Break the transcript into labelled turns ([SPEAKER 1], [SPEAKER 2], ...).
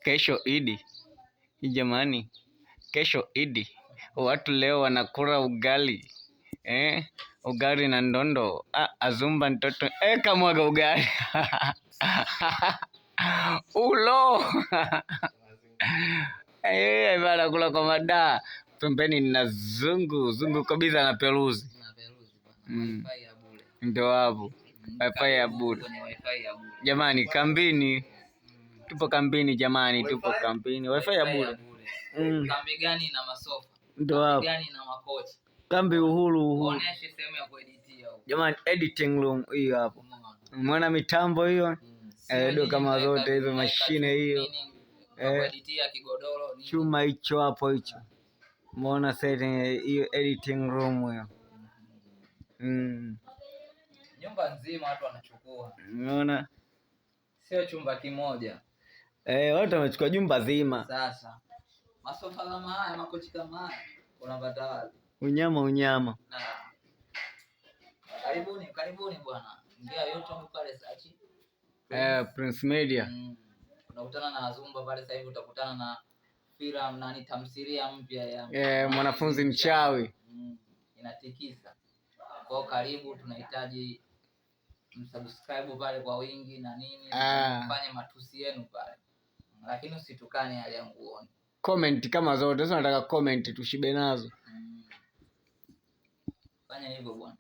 [SPEAKER 1] Kesho Idi jamani, kesho Idi, watu leo wanakula ugali ugali na ndondo. Azumba mtoto kamwaga ugali ulo bana kula kwa madaa. Pembeni na zungu kabisa na peruzi. Ndio hapo wifi ya bure jamani, kambini. Tupo kambini jamani, tupo kambini. Wifi ya bure.
[SPEAKER 2] Kambi gani na masofa?
[SPEAKER 1] Ndio hapo.
[SPEAKER 2] Kambi gani na makochi?
[SPEAKER 1] Kambi Uhuru.
[SPEAKER 2] Onesha sehemu ya kueditia huko.
[SPEAKER 1] Jamani, editing room hiyo hapo. Umeona mitambo hiyo? Ndio kama zote hizo mashine hiyo.
[SPEAKER 2] Kueditia kigodoro nini?
[SPEAKER 1] Chuma hicho hapo hicho. Umeona setting hiyo editing room hiyo.
[SPEAKER 2] Nyumba nzima watu wanachukua.
[SPEAKER 1] Umeona?
[SPEAKER 2] Sio chumba kimoja.
[SPEAKER 1] Watu wamechukua jumba zima.
[SPEAKER 2] Sasa masofa kama haya, makochi kama haya unapata wapi?
[SPEAKER 1] Unyama.
[SPEAKER 2] Karibuni bwana. Ingia YouTube pale search.
[SPEAKER 1] Prince Media.
[SPEAKER 2] Unakutana na Azumba pale, sasa hivi utakutana na filamu tamthilia mpya ya
[SPEAKER 1] mwanafunzi mchawi.
[SPEAKER 2] Inatikisa. Kwa karibu, tunahitaji msubscribe pale kwa wingi na nini, mfanye matusi yenu pale. Lakini usitukane yale ya nguoni.
[SPEAKER 1] Comment kama zote. Sasa nataka comment tushibe nazo.
[SPEAKER 2] Fanya hivyo bwana.